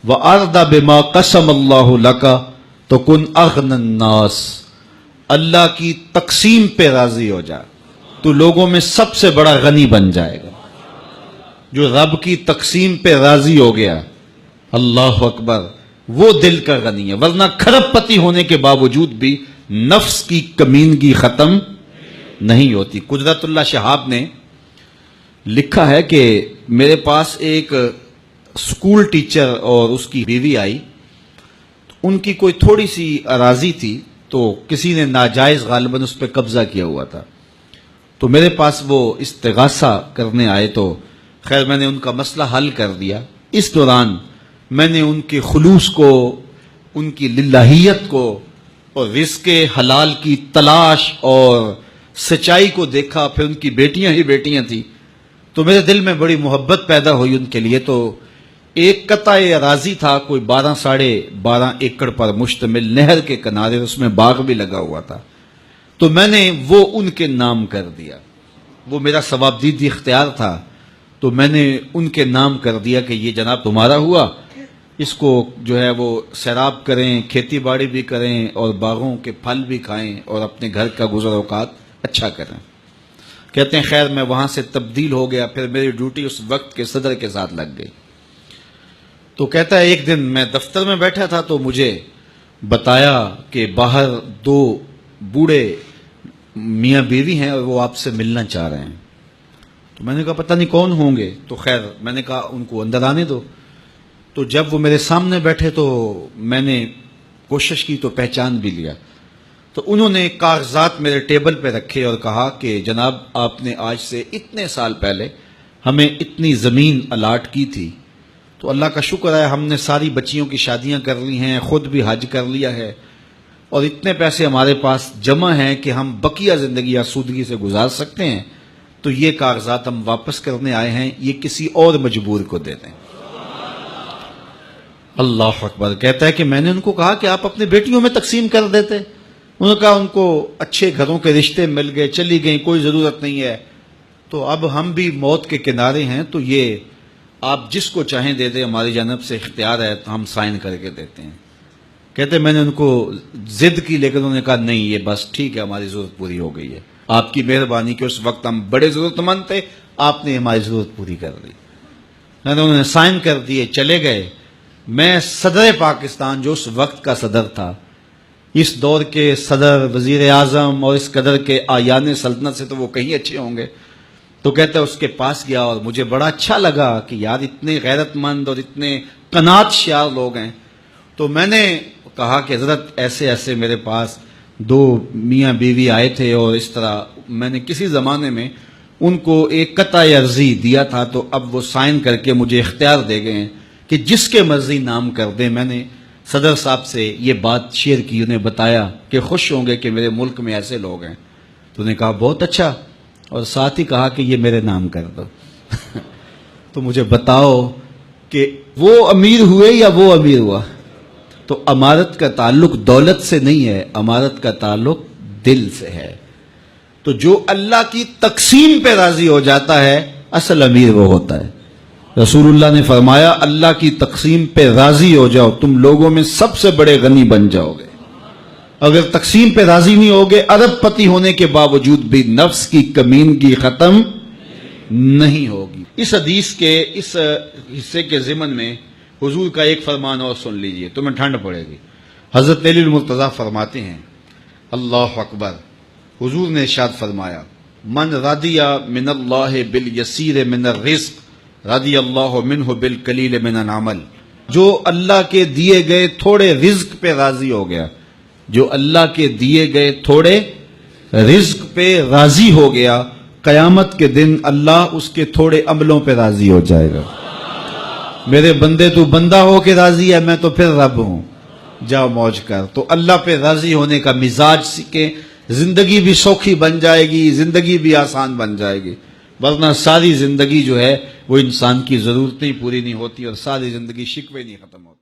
وَأَرْضَ بِمَا قَسَمَ اللَّهُ لَكَ تَكُنْ أَغْنَى النَّاسِ، اللہ کی تقسیم پہ راضی ہو جا تو لوگوں میں سب سے بڑا غنی بن جائے گا۔ جو رب کی تقسیم پہ راضی ہو گیا، اللہ اکبر، وہ دل کا غنی ہے، ورنہ کھرب پتی ہونے کے باوجود بھی نفس کی کمینگی ختم نہیں ہوتی۔ قدرت اللہ شہاب نے لکھا ہے کہ میرے پاس ایک اسکول ٹیچر اور اس کی بیوی آئی، ان کی کوئی تھوڑی سی اراضی تھی تو کسی نے ناجائز غالباً اس پہ قبضہ کیا ہوا تھا، تو میرے پاس وہ استغاثہ کرنے آئے، تو خیر میں نے ان کا مسئلہ حل کر دیا۔ اس دوران میں نے ان کے خلوص کو، ان کی للہیت کو اور رزق حلال کی تلاش اور سچائی کو دیکھا، پھر ان کی بیٹیاں ہی بیٹیاں تھیں، تو میرے دل میں بڑی محبت پیدا ہوئی ان کے لیے۔ تو ایک قطع اراضی تھا کوئی 12.5 ایکڑ پر مشتمل، نہر کے کنارے، اس میں باغ بھی لگا ہوا تھا، تو میں نے وہ ان کے نام کر دیا۔ وہ میرا ثوابدیدی اختیار تھا، تو میں نے ان کے نام کر دیا کہ یہ جناب تمہارا ہوا، اس کو جو ہے وہ سیراب کریں، کھیتی باڑی بھی کریں اور باغوں کے پھل بھی کھائیں اور اپنے گھر کا گزر اوقات اچھا کریں۔ کہتے ہیں خیر میں وہاں سے تبدیل ہو گیا، پھر میری ڈیوٹی اس وقت کے صدر کے ساتھ لگ گئی۔ تو کہتا ہے ایک دن میں دفتر میں بیٹھا تھا تو مجھے بتایا کہ باہر 2 بوڑھے میاں بیوی ہیں اور وہ آپ سے ملنا چاہ رہے ہیں۔ تو میں نے کہا پتہ نہیں کون ہوں گے، تو خیر میں نے کہا ان کو اندر آنے دو۔ تو جب وہ میرے سامنے بیٹھے تو میں نے کوشش کی تو پہچان بھی لیا۔ تو انہوں نے کاغذات میرے ٹیبل پہ رکھے اور کہا کہ جناب آپ نے آج سے اتنے سال پہلے ہمیں اتنی زمین الاٹ کی تھی، تو اللہ کا شکر ہے ہم نے ساری بچیوں کی شادیاں کر لی ہیں، خود بھی حج کر لیا ہے، اور اتنے پیسے ہمارے پاس جمع ہیں کہ ہم بقیہ زندگی آسودگی سے گزار سکتے ہیں، تو یہ کاغذات ہم واپس کرنے آئے ہیں، یہ کسی اور مجبور کو دے دیں۔ اللہ اکبر۔ کہتا ہے کہ میں نے ان کو کہا کہ آپ اپنے بیٹیوں میں تقسیم کر دیتے، انہوں نے کہا ان کو اچھے گھروں کے رشتے مل گئے، چلی گئیں، کوئی ضرورت نہیں ہے، تو اب ہم بھی موت کے کنارے ہیں، تو یہ آپ جس کو چاہیں دے دیں، ہماری جانب سے اختیار ہے، تو ہم سائن کر کے دیتے ہیں۔ کہتے میں نے ان کو ضد کی، لیکن انہوں نے کہا نہیں یہ بس ٹھیک ہے، ہماری ضرورت پوری ہو گئی ہے، آپ کی مہربانی کہ اس وقت ہم بڑے ضرورت مند تھے، آپ نے ہماری ضرورت پوری کر لی۔ انہوں نے سائن کر دیے، چلے گئے۔ میں صدر پاکستان جو اس وقت کا صدر تھا، اس دور کے صدر، وزیر اعظم اور اس قدر کے آیان سلطنت سے تو وہ کہیں اچھے ہوں گے، تو کہتے اس کے پاس گیا اور مجھے بڑا اچھا لگا کہ یار اتنے غیرت مند اور اتنے قناعت شیار لوگ ہیں۔ تو میں نے کہا کہ حضرت ایسے ایسے میرے پاس 2 میاں بیوی آئے تھے، اور اس طرح میں نے کسی زمانے میں ان کو ایک قطع عرضی دیا تھا، تو اب وہ سائن کر کے مجھے اختیار دے گئے ہیں کہ جس کے مرضی نام کر دیں۔ میں نے صدر صاحب سے یہ بات شیئر کی، انہیں بتایا کہ خوش ہوں گے کہ میرے ملک میں ایسے لوگ ہیں، تو انہوں نے کہا بہت اچھا، اور ساتھ ہی کہا کہ یہ میرے نام کر دو۔ تو مجھے بتاؤ کہ وہ امیر ہوئے یا وہ امیر ہوا؟ تو امارت کا تعلق دولت سے نہیں ہے، امارت کا تعلق دل سے ہے۔ تو جو اللہ کی تقسیم پہ راضی ہو جاتا ہے، اصل امیر وہ ہوتا ہے۔ رسول اللہ نے فرمایا اللہ کی تقسیم پہ راضی ہو جاؤ، تم لوگوں میں سب سے بڑے غنی بن جاؤ گے۔ اگر تقسیم پہ راضی نہیں ہوگے، ارب پتی ہونے کے باوجود بھی نفس کی کمینگی ختم نہیں ہوگی۔ اس حدیث کے اس حصے کے ضمن میں حضور کا ایک فرمان اور سن لیجئے، تمہیں ٹھنڈ پڑے گی۔ حضرت علی المرتضیٰ فرماتے ہیں، اللہ اکبر، حضور نے ارشاد فرمایا من رضی من اللہ بالیسیر من الرزق رضی اللہ منہ بالقلیل من العمل، جو اللہ کے دیے گئے تھوڑے رزق پہ راضی ہو گیا، جو اللہ کے دیے گئے تھوڑے رزق پہ راضی ہو گیا، قیامت کے دن اللہ اس کے تھوڑے عملوں پہ راضی ہو جائے گا۔ میرے بندے تو بندہ ہو کے راضی ہے، میں تو پھر رب ہوں، جاؤ موج کر۔ تو اللہ پہ راضی ہونے کا مزاج سیکھیں، زندگی بھی سوکھی بن جائے گی، زندگی بھی آسان بن جائے گی، ورنہ ساری زندگی جو ہے وہ انسان کی ضرورتیں پوری نہیں ہوتی اور ساری زندگی شکوے نہیں ختم ہوتی۔